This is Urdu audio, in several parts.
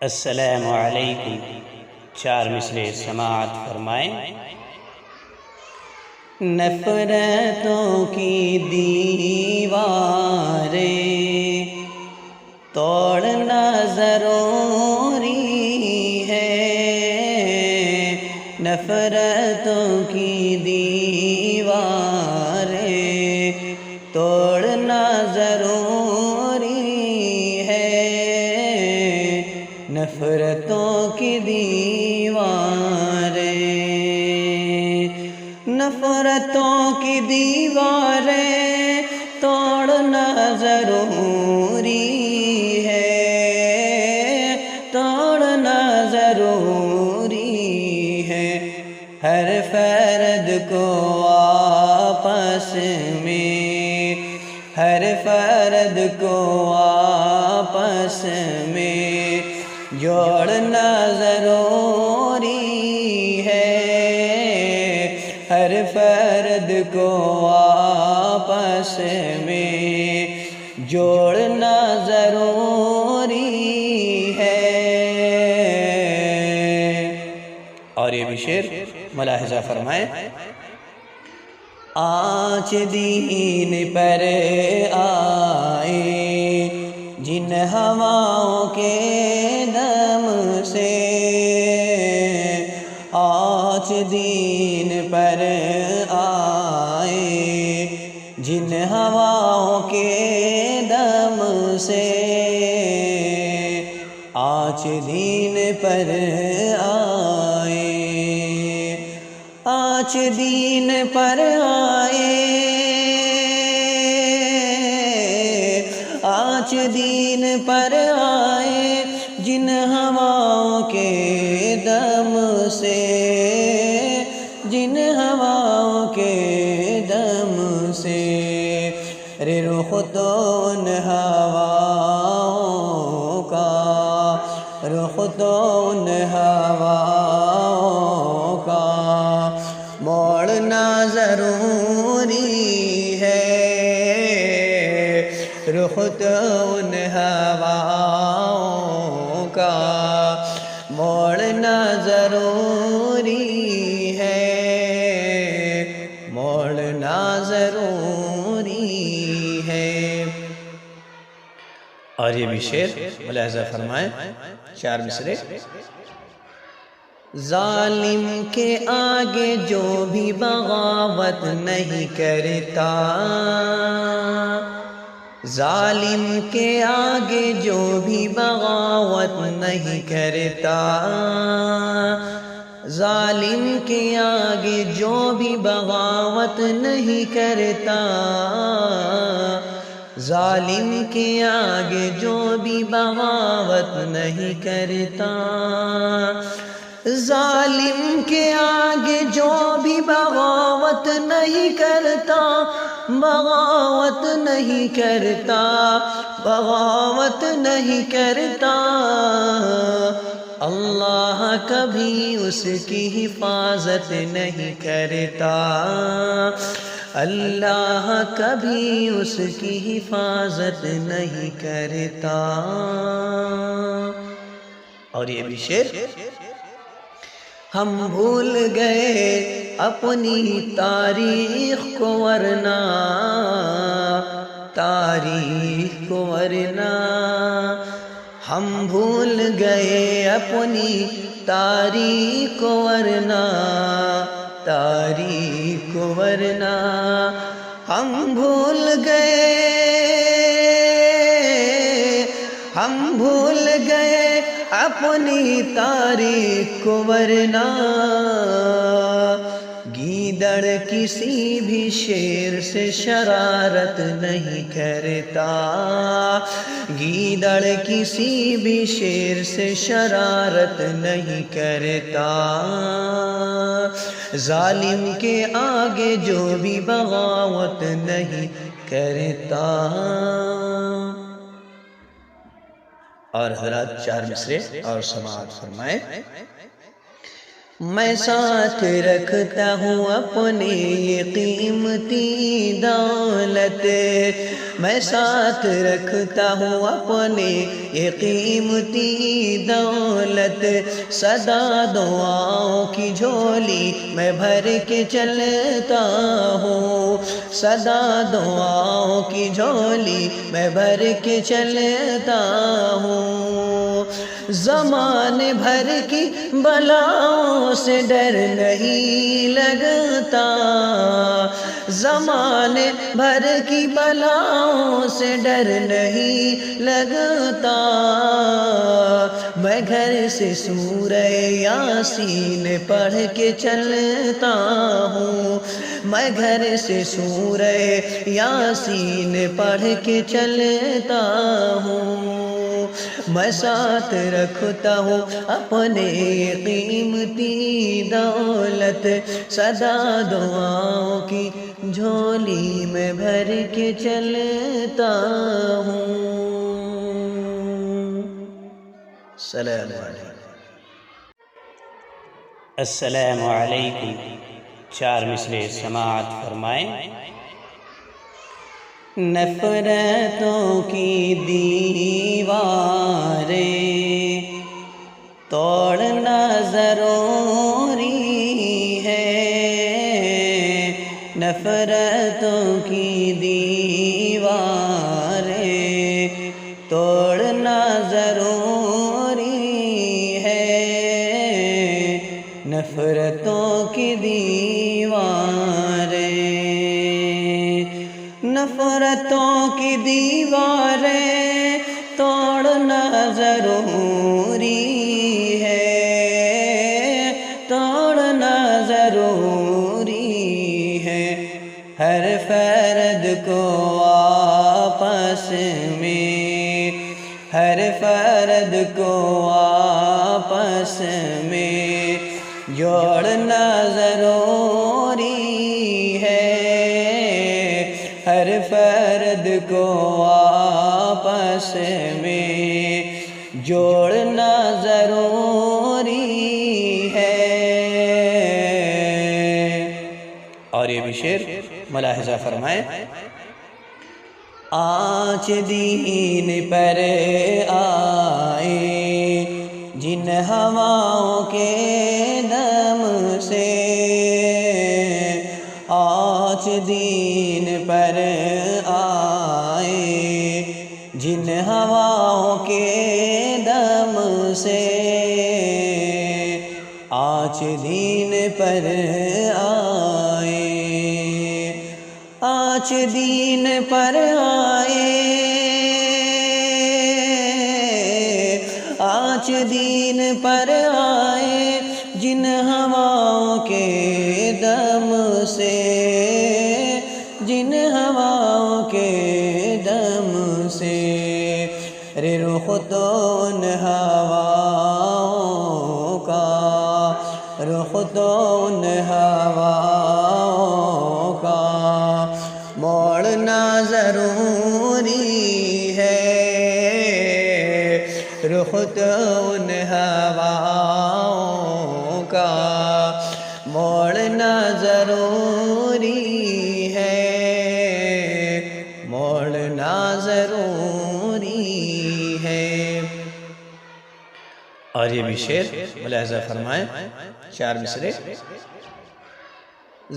السلام علیکم۔ چار مصرے سماعت فرمائیں۔ نفرتوں کی دیواریں توڑنا ضروری ہے، نفرتوں کی دیواریں توڑنا ضروری ہے، نفرتوں کی دیواریں، نفرتوں کی دیواریں توڑنا ضروری ہے، توڑنا ضروری ہے، ہر فرد کو آپس میں، ہر فرد کو آپس میں جوڑنا ضروری ہے، ہر فرد کو آپس میں جوڑنا ضروری ہے۔ اور یہ بھی شعر ملاحظہ فرمائیں۔ آج دین پر آئے جن ہواؤں کے دم سے، آج دین پر آئے جن ہواؤں کے دم سے، آج دین پر آئے، آج دین پر آئے، آج دین پر آئے جن ہواؤں کے دم سے، جن ہواؤں کے دم سے، رخ تو ان ہواؤں کا، رخ تو ان ہواؤں کا موڑنا ضروری ہے، رخ تو ان ہواؤں کا موڑنا ضروری ہے، موڑنا ضروری ہے۔ اور یہ بھی شعر ملاحظہ فرمائیں، چار مصرے۔ ظالم کے آگے جو بھی بغاوت نہیں کرتا، ظالم کے آگے جو بھی بغاوت نہیں کرتا، ظالم کے آگے جو بھی بغاوت نہیں کرتا، ظالم کے آگے جو بھی بغاوت نہیں کرتا، ظالم کے آگے جو بھی بغاوت نہیں کرتا، بغاوت نہیں کرتا، بغاوت نہیں کرتا، اللہ کبھی اس کی حفاظت نہیں کرتا، اللہ کبھی اس کی حفاظت نہیں کرتا۔ اور یہ بھی شعر۔ ہم بھول گئے اپنی تاریخ کو ورنہ، تاریخ کو ورنہ، ہم بھول گئے اپنی تاریخ کو ورنہ، تاریخ کو ورنہ، ہم بھول گئے، ہم بھول گئے اپنی تاریخ کو ورنہ، گیدڑ کسی بھی شیر سے شرارت نہیں کرتا، گیدڑ کسی بھی شیر سے شرارت نہیں کرتا، ظالم کے آگے جو بھی بغاوت نہیں کرتا۔ اور حضرات چار مصرے اور سماعت فرمائیں۔ میں ساتھ رکھتا ہوں اپنے یہ قیمتی دولت، میں ساتھ رکھتا ہوں اپنے یہ قیمتی دولت، سدا دعاؤں کی جھولی میں بھر کے چلتا ہوں، سدا دعاؤں کی جھولی میں بھر کے چلتا ہوں، زمانے بھر کی بلاؤں سے ڈر نہیں لگتا، زمانے بھر کی بلاؤں سے ڈر نہیں لگتا، میں گھر سے سورہ یاسین پڑھ کے چلتا ہوں، میں گھر سے سورہ یاسین پڑھ کے چلتا ہوں، میں ساتھ رکھتا ہوں اپنے قیمتی دولت، سدا دعاؤں کی جھولی میں بھر کے چلتا ہوں۔ السلام علیکم۔ السلام علیکم۔ 4 مصرع سماعت فرمائیں۔ نفرتوں کی دیواریں توڑنا ضروری ہے، نفرتوں کی دیواریں توڑنا ضروری ہے، نفرتوں کی دیواریں، نفرتوں کی دیواریں توڑنا ضروری ہے، توڑنا ضروری ہے، ہر فرد کو آپس میں، ہر فرد کو آپس میں جوڑنا ضروری ہے، ہر فرد کو آپس میں جوڑنا ضروری ہے۔ اور یہ بھی شعر ملاحظہ فرمائیں۔ آج دین پر آئے جن ہواؤں کے دم سے، آج دین پر آئے جن ہواؤں کے دم سے، آج دین پر آئے، آج دین پر آئے، آج دین پر آئے جن ہواؤں کے دم سے، جن ہواؤں کے دم سے، رے رخ تو ان ہواؤں کا، رخ تو ان ہواؤں کا موڑنا ضروری ہے، رخ تو ان ہواؤں کا موڑنا ضروری ہے، موڑنا ضروری ہے۔ اور یہ بھی شعر ملاحظہ فرمائیں۔ 4 مصرع۔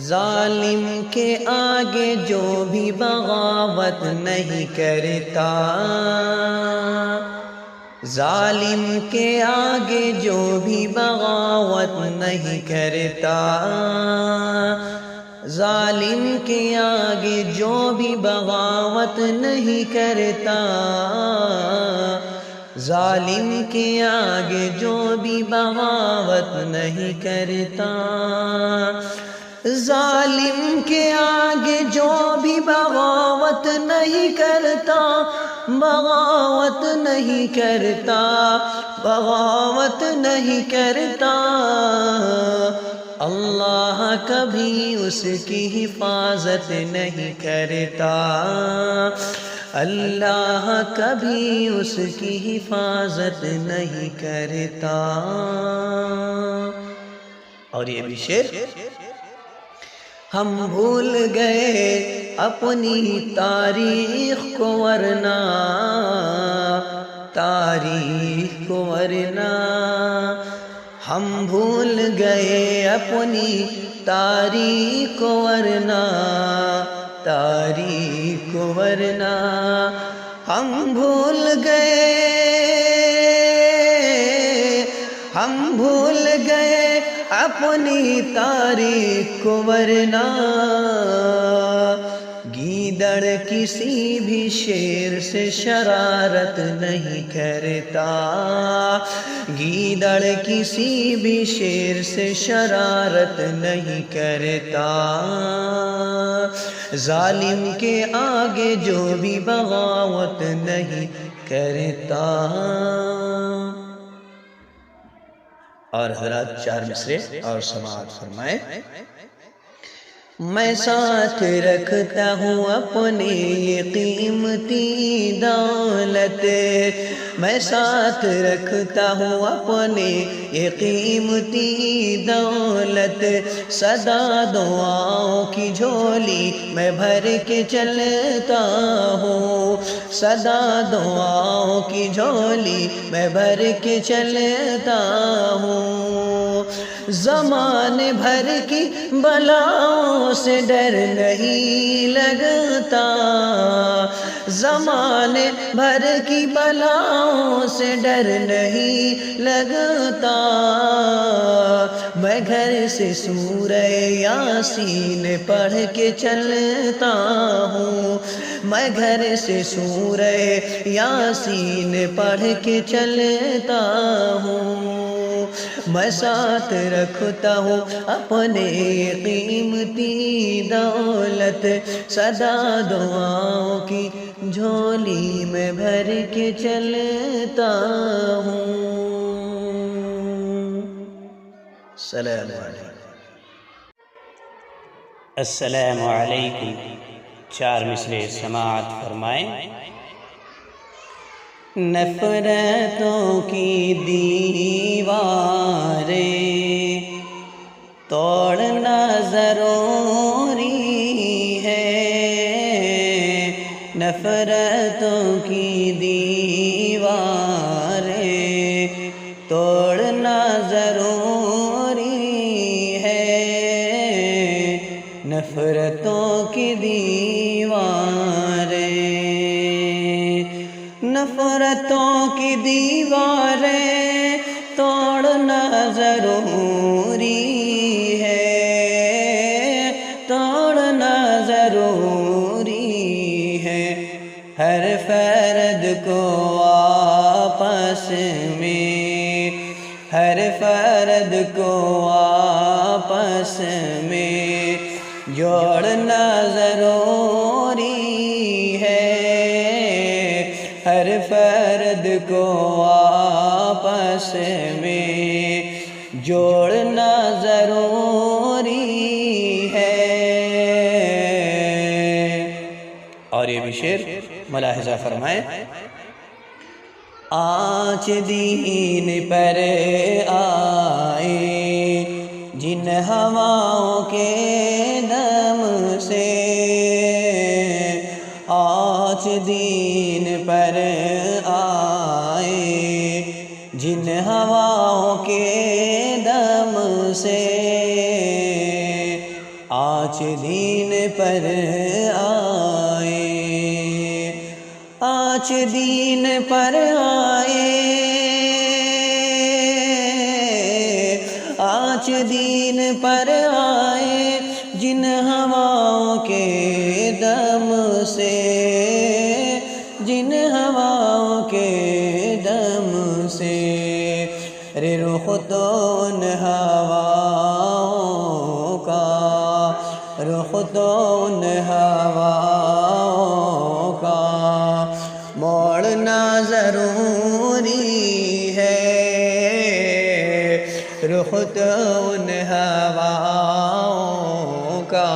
ظالم کے آگے جو بھی بغاوت نہیں کرتا، ظالم کے آگے جو بھی بغاوت نہیں کرتا، ظالم کے آگے جو بھی بغاوت نہیں کرتا، ظالم کے آگے جو بھی بغاوت نہیں کرتا، ظالم کے آگے جو بھی بغاوت نہیں کرتا، بغاوت نہیں کرتا، بغاوت نہیں کرتا، اللہ کبھی اس کی حفاظت نہیں کرتا، اللہ کبھی اس کی حفاظت نہیں کرتا۔ اور یہ بھی شعر: ہم بھول گئے اپنی تاریخ کو ورنہ ہم بھول گئے اپنی تاریخ کو ورنہ ہم بھول گئے اپنی تاریخ کو ورنہ گیدڑ کسی بھی شیر سے شرارت نہیں کرتا، گیدڑ کسی بھی شیر سے شرارت نہیں کرتا، ظالم کے آگے جو بھی بغاوت نہیں کرتا۔ اور حضرات 4 مصرے اور سماعت فرمائے: میں ساتھ رکھتا ہوں اپنے یہ قیمتی دولت، میں ساتھ رکھتا ہوں اپنے یہ قیمتی دولت، سدا دعاؤں کی جھولی میں بھر کے چلتا ہوں، سدا دعاؤں کی جھولی میں بھر کے چلتا ہوں، زمانے بھر کی بلاؤں سے ڈر نہیں لگتا، زمانے بھر کی بلاؤں سے ڈر نہیں لگتا، میں گھر سے سورہ یاسین پڑھ کے چلتا ہوں، میں گھر سے سورہ یاسین پڑھ کے چلتا ہوں، میں ساتھ رکھتا ہوں اپنے قیمتی دولت، سدا دعاؤں کی جھولی میں بھر کے چلتا ہوں۔ السلام علیکم۔ السلام علیکم۔ 4 مصرے سماعت فرمائیں: نفرتوں کی دیواریں توڑنا ضروری ہے، نفرتوں کی دیواریں توڑنا ضروری ہے، نفرتوں کی دیواریں، نفرتوں کی دیواریں توڑنا ضروری ہے، توڑنا ضروری ہے، ہر فرد کو آپس میں، ہر فرد کو آپس میں جوڑنا ضروری ہے، ہر فرد کو آپس میں جوڑنا ضروری ہے۔ اور یہ بھی شعر ملاحظہ فرمائیں: آج دین پر آئے جن ہواؤں کے دم سے، آج دین پر آئے جن ہواؤں کے دم سے، آج دین پر آئے، آج دین پر آئے، آج دین پر آئے جن ہواؤں کے دم سے، جن ہواؤں کے دم سے، رے رخ تو ان ہواؤں کا، رخ تو ان ہواؤں کا موڑنا ضروری ہے، رخ تو ان ہواؤں کا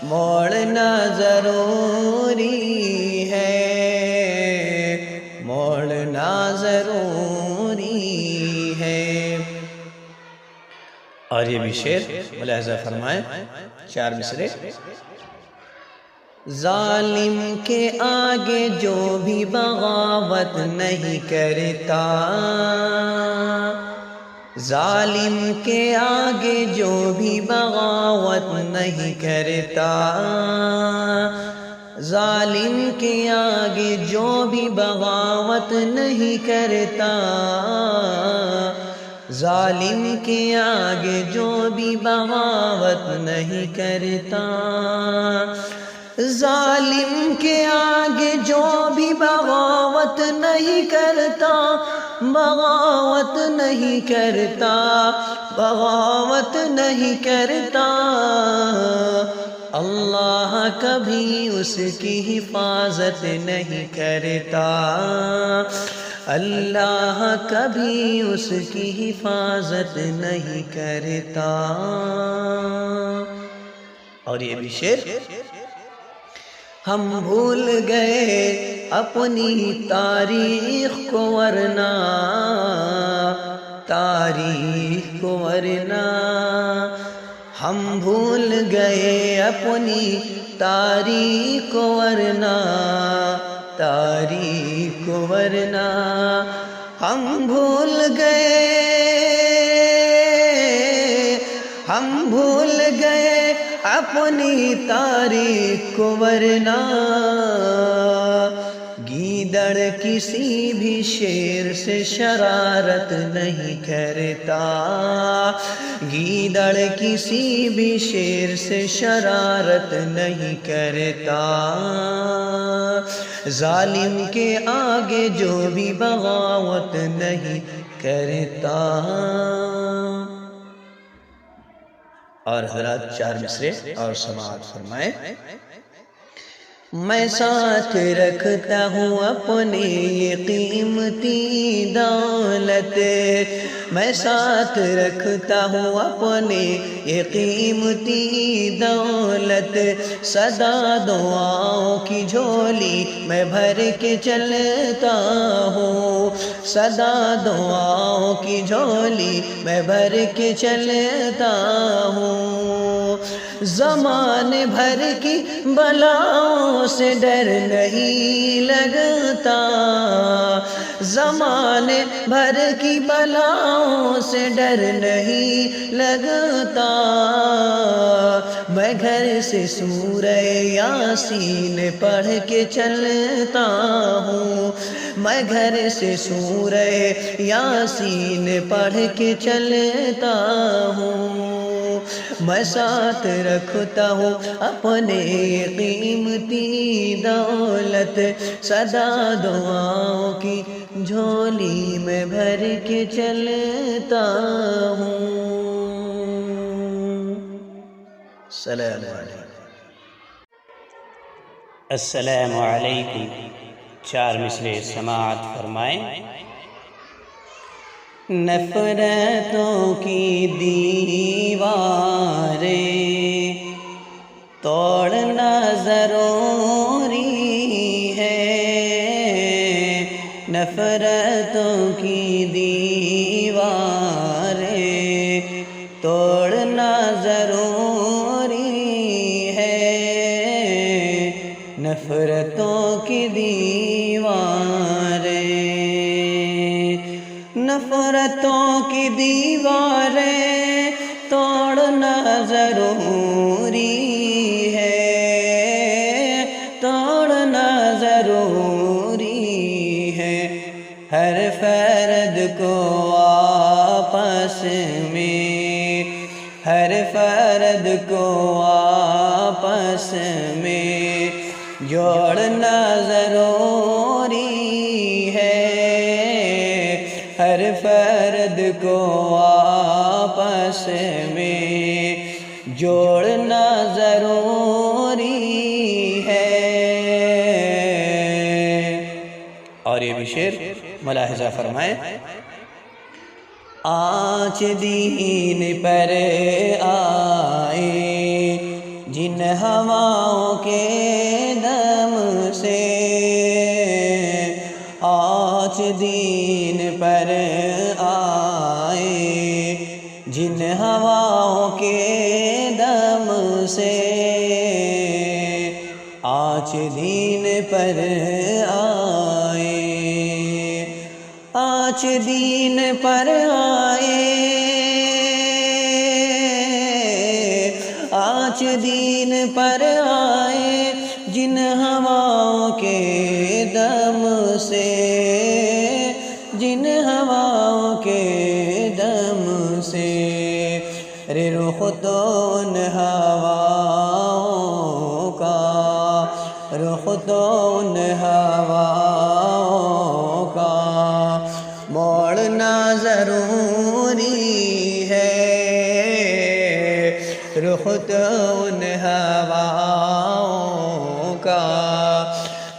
موڑنا ضروری ہے، موڑنا ضروری ہے۔ اور یہ بھی شعر ملاحظہ فرمائیں، 4 مصرے۔ ظالم کے آگے جو بھی بغاوت نہیں کرتا، ظالم کے آگے جو بھی بغاوت نہیں کرتا، ظالم کے آگے جو بھی بغاوت نہیں کرتا، ظالم کے آگے جو بھی بغاوت نہیں کرتا، ظالم کے آگے جو بھی بغاوت نہیں کرتا، بغاوت نہیں کرتا، بغاوت نہیں کرتا، اللہ کبھی اس کی حفاظت نہیں کرتا، اللہ کبھی اس کی حفاظت نہیں کرتا۔ اور یہ بھی شعر۔ ہم بھول گئے اپنی تاریخ کو ورنہ، تاریخ کو ورنہ، ہم بھول گئے اپنی تاریخ کو ورنہ، تاریخ کو ورنہ، ہم بھول گئے، ہم بھول گئے اپنی تاریخ کو ورنہ، گیدڑ کسی بھی شیر سے شرارت نہیں کرتا، گیدڑ کسی بھی شیر سے شرارت نہیں کرتا، ظالم کے آگے جو بھی بغاوت نہیں کرتا۔ اور حضرات 4 مصرے اور سماعت فرمائیں۔ میں ساتھ رکھتا ہوں اپنی یہ قیمتی دولت، میں ساتھ رکھتا ہوں اپنی یہ قیمتی دولت، سدا دعاؤں کی جھولی میں بھر کے چلتا ہوں، سدا دعاؤں کی جھولی میں بھر کے چلتا ہوں، زمانے بھر کی بلاؤں سے ڈر نہیں لگتا، زمانے بھر کی بلاؤں سے ڈر نہیں لگتا، میں گھر سے سورہ یاسین پڑھ کے چلتا ہوں، میں گھر سے سورہ یاسین پڑھ کے چلتا ہوں، میں ساتھ رکھتا ہوں اپنے قیمتی دولت، سدا دعاؤں کی جھولی میں بھر کے چلتا ہوں۔ السلام علیکم۔ السلام علیکم، 4 مصرے سماعت فرمائیں۔ نفرتوں کی دیواریں توڑنا ضروری ہے، نفرتوں کی دیواریں توڑنا ضروری ہے، نفرتوں کی دیواریں، نفرتوں کی دیواریں توڑنا ضروری ہے، توڑنا ضروری ہے، ہر فرد کو آپس میں، ہر فرد کو آپس میں جوڑنا ضروری ہے، ہر فرد کو آپس میں جوڑنا ضروری ہے۔ اور یہ بھی شعر ملاحظہ فرمائیں۔ آج دین پر آئے جن ہواؤں کے دم سے، آج دین پر آئے جن ہواؤں آج دین پر آئے، آج دین پر آئے، آج دین پر آئے، جن ہواؤں کے دم سے، جن ہواؤں کے دم سے، رے رخ تو ان ہواؤں کا، رخ تو ان ہواؤں کا موڑنا ضروری ہے، رخ تو ان ہواؤں کا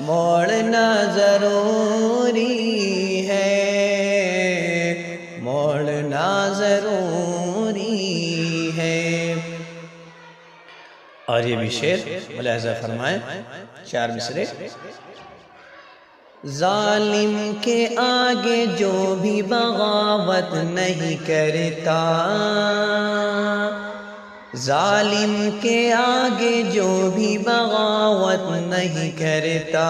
موڑنا ضروری ہے، موڑنا ضروری ہے۔ اور یہ بھی شعر ملاحظہ فرمائیں، 4 مصرے۔ ظالم کے آگے جو بھی بغاوت نہیں کرتا، ظالم کے آگے جو بھی بغاوت نہیں کرتا،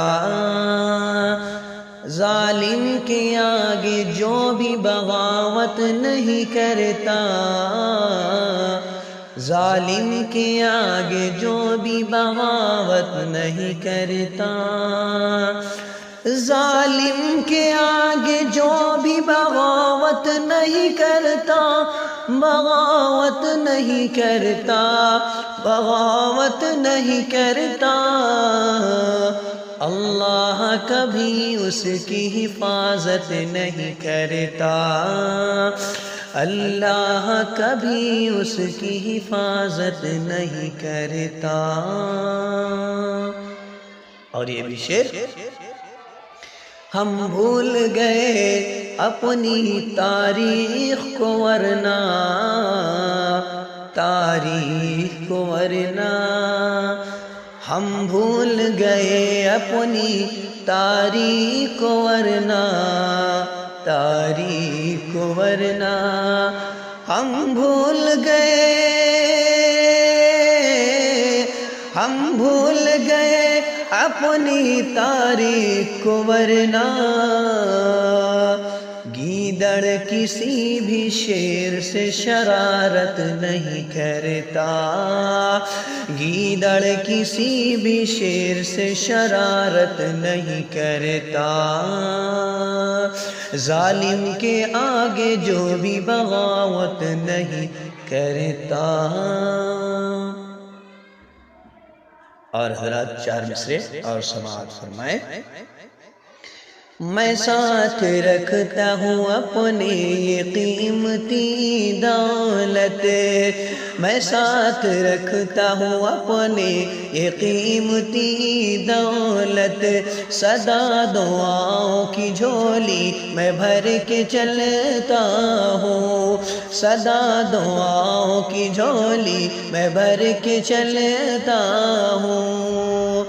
ظالم کے آگے جو بھی بغاوت نہیں کرتا، ظالم کے آگے جو بھی بغاوت نہیں کرتا، ظالم کے آگے جو بھی بغاوت نہیں کرتا، بغاوت نہیں کرتا، بغاوت نہیں کرتا، اللہ کبھی اس کی حفاظت نہیں کرتا، اللہ کبھی اس کی حفاظت نہیں کرتا۔ اور یہ بھی شعر۔ ہم بھول گئے اپنی تاریخ کو ورنہ، تاریخ کو ورنہ، ہم بھول گئے اپنی تاریخ کو ورنہ، تاریخ کو ورنہ، ہم بھول گئے، ہم بھول گئے اپنی تاریخ کو ورنہ، گیدڑ کسی بھی شیر سے شرارت نہیں کرتا، گیدڑ کسی بھی شیر سے شرارت نہیں کرتا، ظالم کے آگے جو بھی بغاوت نہیں کرتا۔ اور حضرات 4 مصرے اور سماعت فرمائیں۔ میں ساتھ رکھتا ہوں اپنے یہ قیمتی دولت، میں ساتھ رکھتا ہوں اپنے یہ قیمتی دولت، سدا دعاؤں کی جھولی میں بھر کے چلتا ہوں، سدا دعاؤں کی جھولی میں بھر کے چلتا ہوں،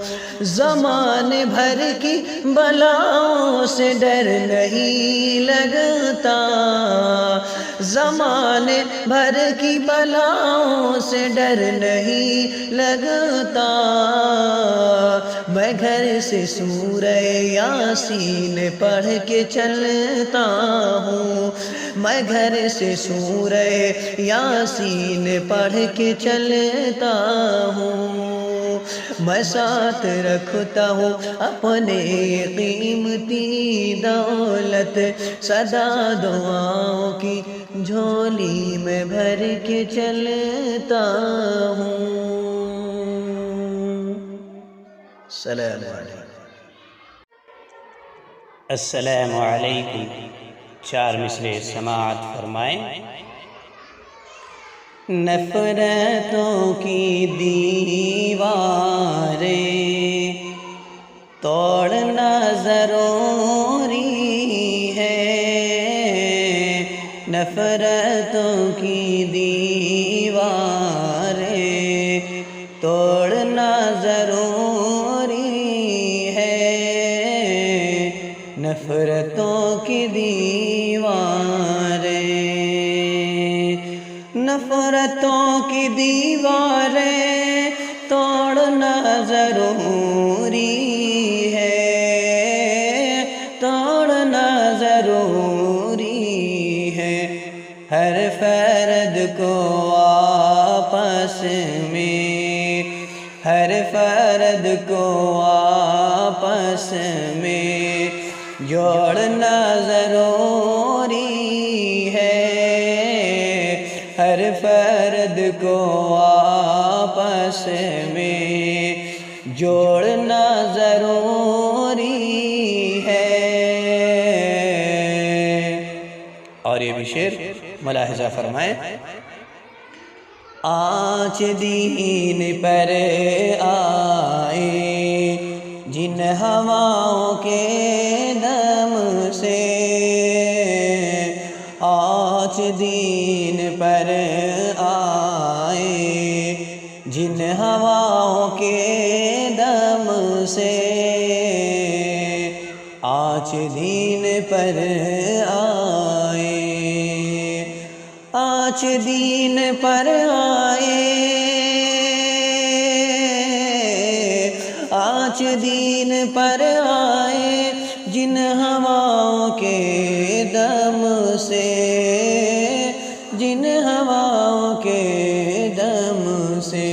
زمانے بھر کی بلاؤں سے ڈر نہیں لگتا، زمانے بھر کی بلاؤں سے ڈر نہیں لگتا، میں گھر سے سورہ یاسین پڑھ کے چلتا ہوں، میں گھر سے سورہ یاسین پڑھ کے چلتا ہوں، میں ساتھ رکھتا ہوں اپنے قیمتی دولت، سدا دعاؤں کی جھولی میں بھر کے چلتا ہوں۔ السلام علیکم۔ السلام علیکم، 4 مصرے سماعت فرمائیں۔ نفرتوں کی دیواریں توڑنا ضروری ہے، نفرتوں کی دیواریں توڑنا ضروری ہے، نفرتوں کی دیواریں، نفرتوں کی دیواریں توڑنا ضروری ہے، توڑنا ضروری ہے، ہر فرد کو آپس میں، ہر فرد کو آپس میں جوڑنا ضروری ہے، ہر فرد کو آپس میں جوڑنا ضروری ہے۔ اور یہ بھی شعر ملاحظہ فرمائیں، آج دین پر آئے جن ہواؤں کے دم سے، آج دین پر آئے جن ہواؤں کے دم سے، آج دین پر آئے، آج دین پر آئے، آج دین پر آئے جن ہواؤں کے دم سے، جن ہواؤں کے دم سے،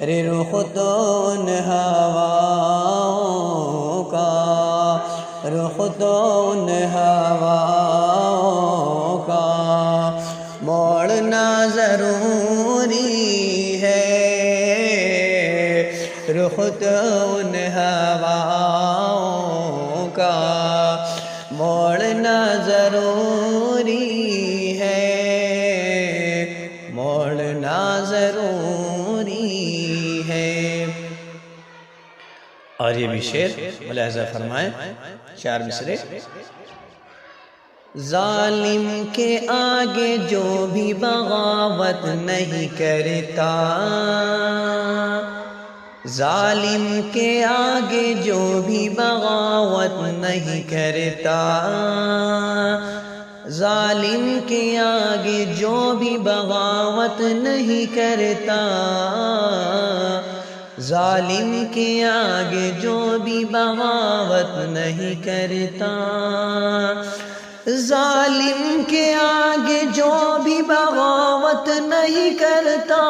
رخ تو ان ہواؤں کا، رخ تو ان ہواؤں کا موڑنا ضروری ہے، رخ تو ان ہواؤں کا موڑنا ضروری ہے، موڑنا ضروری ہے۔ اور یہ بھی شعر ملاحظہ فرمائیں، 4 مصرے، ظالم کے آگے جو بھی بغاوت نہیں کرتا، ظالم کے آگے جو بھی بغاوت نہیں کرتا، ظالم کے آگے جو بھی بغاوت نہیں کرتا، ظالم کے آگے جو بھی بغاوت نہیں کرتا، ظالم کے آگے جو بھی بغاوت نہیں کرتا،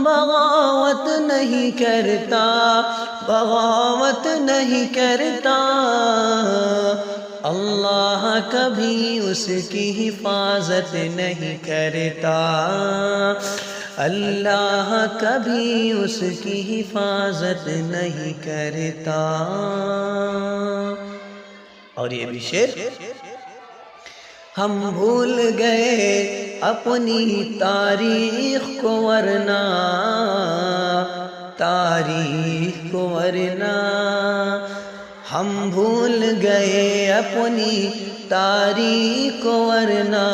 بغاوت نہیں کرتا، بغاوت نہیں کرتا، اللہ کبھی اس کی حفاظت نہیں کرتا، اللہ کبھی اس کی حفاظت نہیں کرتا۔ اور یہ بھی شعر، ہم بھول گئے اپنی تاریخ کو ورنہ، تاریخ کو ورنہ، ہم بھول گئے اپنی تاریخ کو ورنہ،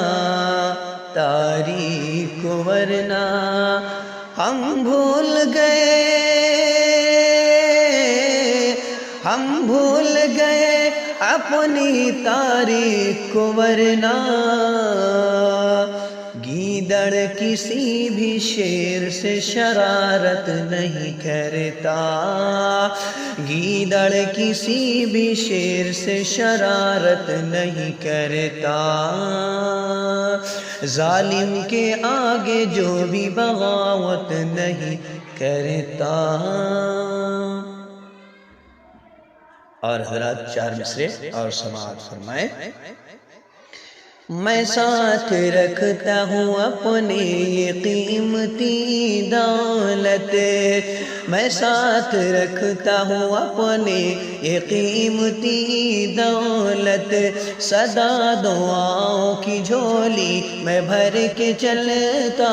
تاریخ کو ورنہ، ہم بھول گئے، ہم بھول گئے اپنی تاریخ کو ورنہ، گیدڑ کسی بھی شیر سے شرارت نہیں کرتا، گیدڑ کسی بھی شیر سے شرارت نہیں کرتا، ظالم کے آگے جو بھی بغاوت نہیں کرتا۔ اور حضرات 4 مصرے اور سماعت فرمائیں، میں ساتھ رکھتا ہوں اپنے یہ قیمتی دولت، میں ساتھ رکھتا ہوں اپنے یہ قیمتی دولت، سدا دعاؤں کی جھولی میں بھر کے چلتا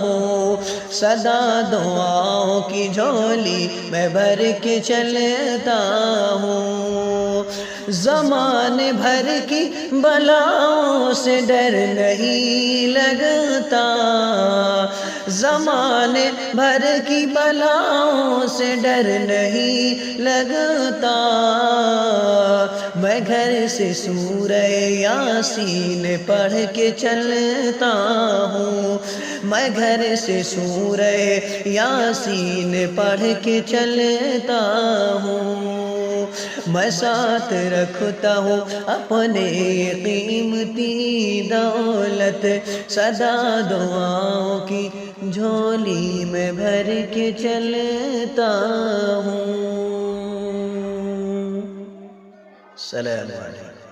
ہوں، سدا دعاؤں کی جھولی میں بھر کے چلتا ہوں، زمانے بھر کی بلاؤں سے ڈر نہیں لگتا، زمانے بھر کی بلاؤں سے ڈر نہیں لگتا، میں گھر سے سورہ یاسین پڑھ کے چلتا ہوں، میں گھر سے سورہ یاسین پڑھ کے چلتا ہوں، میں ساتھ رکھتا ہوں اپنے قیمتی دولت، سدا دعاؤں کی جھولی میں بھر کے چلتا ہوں۔ السلام علیکم۔